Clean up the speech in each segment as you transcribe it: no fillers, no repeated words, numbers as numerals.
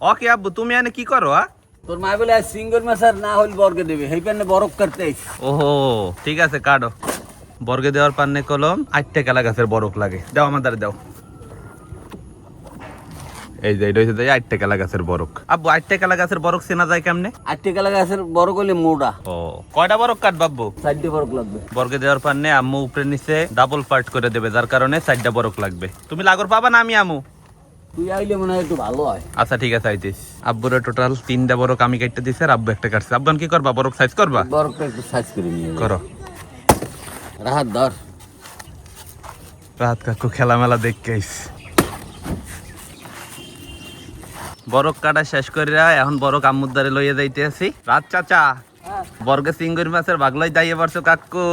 ওকে আব্বু তুমি এনে কি করো? তোর মা বলে সিঙ্গুর মাছ আর না হইল বর্গে দেবে সেই পান্নে বরফ কাটতে আইছি। ওহো ঠিক আছে কাটো। বর্গে দেওয়ার পান্নে কলম 8 টাকা গাছের বরক লাগে। দাও আমার দ্বারা দাও। এই যে এটা হচ্ছে 8 টাকা গাছের বরক। আব্বু 8 টাকা গাছের বরক চেনা যায় কেমনে? 8 টাকা গাছের বরক হইলে মোটা। ও কয়টা বরক কাট বাব্বু? 4টা বরক লাগবে। বর্গে দেওয়ার পান্নে আম্মু উপরে নিচে ডাবল পার্ট করে দেবে, যার কারণে 4টা বরক লাগবে। তুমি লাগর পাবা না আমি আমু? তুই আইলে মনে হয় একটু ভালো হয়। আচ্ছা ঠিক আছে আইতিস। আব্বুরে টোটাল 3টা বরক আমি কেটে দিছি আর আব্বু একটা কাটছে। আব্বান কি করবা? বরক সাইজ করবা? বরকটা একটু সাইজ করে নিয়ে করো। রাহাত ধর। রাত কাকু খেলা মেলা দেখতে আইস। বরক কাটা শেষ করিয়া এখন বরক আম্মুর দ্বারে লইয়া যাইতে আছি। রাত চাচা বর্গে সিঙ্গুর মাছের বাগলাই যাইয়ে পারছো কাকু।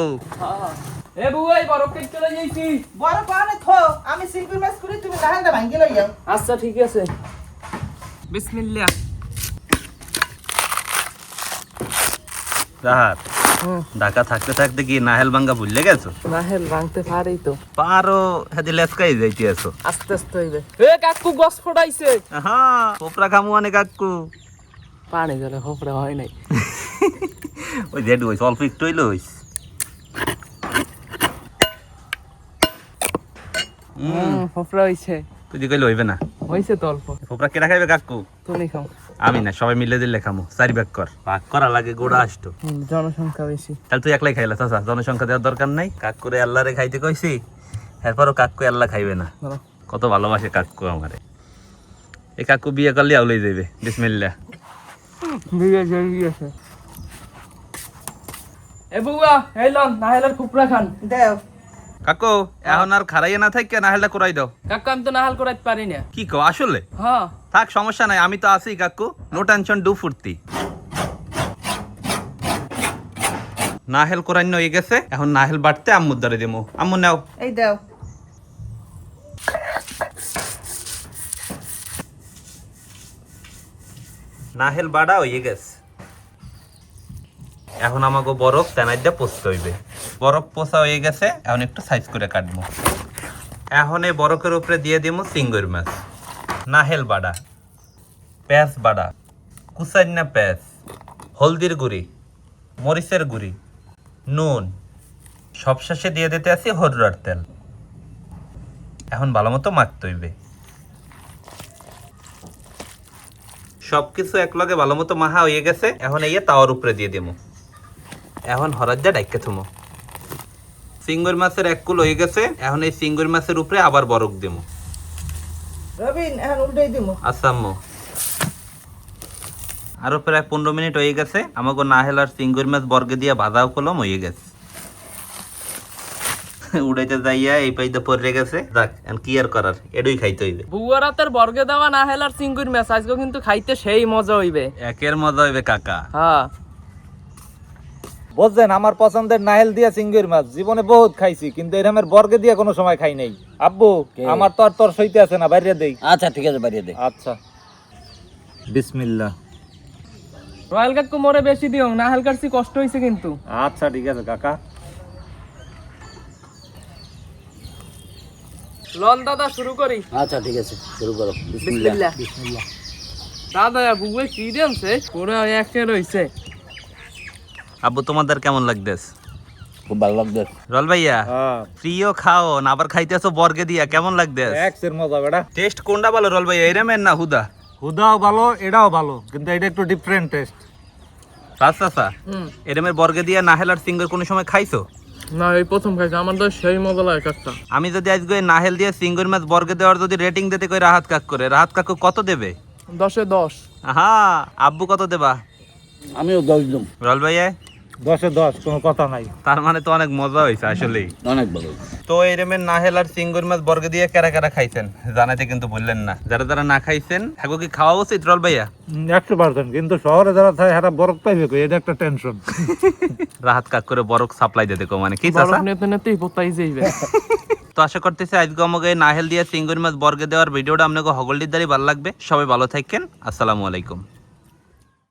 এ বুয়াই বরফ কেটে চলে যাইছি। বড় পানে থো আমি সিঙ্গুর মাছ করি তুমি নাহালটা ভাঙ্গি লইয়া। আচ্ছা ঠিক আছে। বিসমিল্লাহ। রাত ঢাকা থাকতে থাকতে কি নাহেল ভাঙ্গা ভুললে গেছো? নাহেল ভাঙতে পারেই তো। পারো হাতে লেসকাই যাইতে আছো। আস্তে আস্তে হইবে। এ কাকু গস ফোটাইছে। হ্যাঁ কোপরা খামু অনেক কাকু। পানি জলে হোপড়া হয় নাই। ওই দেড় হইস অল্প একটু হইলো হইস। হোপড়া হইছে। তুই যে কইলে হইবে না। হইছে তো অল্প। কোপরা কেটা খাইবে কাকু? তুমি খাও। আমি না, সবাই মিলে দিলে খামু। 4 ভাগ কর। ভাগ করা লাগে গোড়া আসতো। জনসংখ্যা বেশি। তাহলে তুই একলাই খাইলা চাচা, জনসংখ্যা দেওয়ার দরকার নাই। কাকুরে আল্লাহরে খাইতে কইছি, এরপরও কাকু আল্লাহ খাইবে না। কত ভালোবাসে কাকু আমারে। এই কাকু বিয়ে করলে আউলাই যাইবে। বিসমিল্লাহ। বিয়ে জরুরি আছে। এ বুয়া এই লন নাহেলের খুপড়া খান। দেও কাকু এখন আর খারাইয়া না থাকি নাহেলটা করাই দাও। কাকু আমি তো নাহাল করাইতে পারি না। কি কও আসলে? হ্যাঁ থাক সমস্যা নাই, আমি তো আছি কাকু। নো টেনশন ডু ফুর্তি। নাহেল কোরাইন হয়ে গেছে, এখন নাহেল বাড়তে আম্মুর দ্বারে দেবো। আম্মু নাও। এই দেও। নাহেল বাড়া হয়ে গেছে, এখন আমাকে বরফ তেনাইটা পোষতে হইবে। বরফ পোষা হয়ে গেছে, এখন একটু সাইজ করে কাটবো। এখন এই বরফের উপরে দিয়ে দিব সিঙ্গুর মাছ, নাহেল বাড়া, পেঁয়াজ বাড়া, কুচাইনা পেঁয়াজ, হলদির গুঁড়ি, মরিচের গুঁড়ি, নুন, সবশেষে দিয়ে দিতে আছি হরুরার তেল। এখন ভালো মতো মাখতে হইবে। সবকিছু একলগে ভালো মতো মাখা হয়ে গেছে, এখন এই তাওয়ার উপরে দিয়ে দেবো। এখন হরাজ্জা ডাইকে থুমো। সিঙ্গুর মাছের 1 কুল হয়ে গেছে, এখন এই সিঙ্গুর মাছের উপরে আবার বরফ দেবো। রবিন এখন উল্টাই দিমু। আচ্ছা আম্মু। আরো প্রায় 15 মিনিট হয়ে গেছে, আমাকে নাহেল আর সিঙ্গুর মাছ বর্গে দিয়ে ভাজাও কলম হয়ে গেছে। উড়াইতে যাইয়া এই পাইতে পড়ে গেছে। দেখ এখন কি আর করার, এডুই খাইতে হইবে। বুয়া রাতের বর্গে দেওয়া নাহেল আর চিঙ্গুর মাছ আজকে কিন্তু খাইতে সেই মজা হইবে। একের মজা হইবে কাকা। হ্যাঁ বুঝছেন, আমার পছন্দের নাহেল দিয়া সিঙ্গুর মাছ জীবনে বহুত খাইছি, কিন্তু এরমের বর্গে দিয়ে কোনো সময় খাই নাই। আব্বু আমার তো আর তোর সইতে আছে না, বাইরে দেই। আচ্ছা ঠিক আছে বাড়িয়ে দে। আচ্ছা বিসমিল্লাহ। রয়্যাল কাকু মোরে বেশি দিও, নাহেল কাটছি কষ্ট হইছে কিন্তু। আচ্ছা ঠিক আছে কাকা। লন দাদা শুরু করি। আচ্ছা ঠিক আছে শুরু করো। বিসমিল্লাহ। বিসমিল্লাহ। দাদা বুয়ে কি দেনছে পুরো একে রইছে। আব্বু তোমাদের কেমন লাগতেছে? খুব ভালো লাগবে। রল ভাইয়া হ্যাঁ প্রিয় খাও না, আবার খাইতেছো বর্গে দিয়া, কেমন লাগতেছে? এক্সের মজা বেটা। টেস্ট কোনটা ভালো রল ভাইয়া, এরমের না হুদা? হুদাও ভালো, এটাও ভালো, কিন্তু এটা একটু ডিফারেন্ট টেস্ট। আচ্ছা এরমের বর্গে দিয়া নাহেল আর সিঙ্গুর কোনো সময় খাইছো? না এই প্রথম খাইছি, আমার তো সেই মজা লাগে কাকটা। আমি যদি আজকে এই নাহেল দিয়ে সিঙ্গুর মাছ বর্গে দেওয়ার যদি রেটিং দিতে কই রাহাত কাক করে, রাহাত কাকু কত দেবে? 10-এ 10। আহা আব্বু কত দেবা? আমিও 10 দিলাম। রল ভাইয়া 10-এ 10, কোনো কথা নাই। তার মানে তো অনেক মজা হয়েছে আসলেই। অনেক ভালো। তো এরমের নাহেল আর সিঙ্গুর মাছ বর্গে দিয়ে কারা কারা খাইছেন জানাতে কিন্তু বললেন না। যারা যারা না খাইছেন এখন কি খাওয়া উচিত রল ভাইয়া? 100%, কিন্তু শহরে যারা থাকে এরা বরফ পাইবে কই, এটা একটা টেনশন। রাহাত কাক করে বরফ সাপ্লাই দিতে কো মানে কি চাচা? বরফ নেতে নেতেই পোতাই যাইবে। তো আশা করতেছি আজকে আমাকে নাহেল দিয়ে সিঙ্গুর মাছ বর্গে দেওয়ার ভিডিওটা আপনাকে হগলডির দ্বারাই ভালো লাগবে। সবাই ভালো থাকেন, আসসালামু আলাইকুম।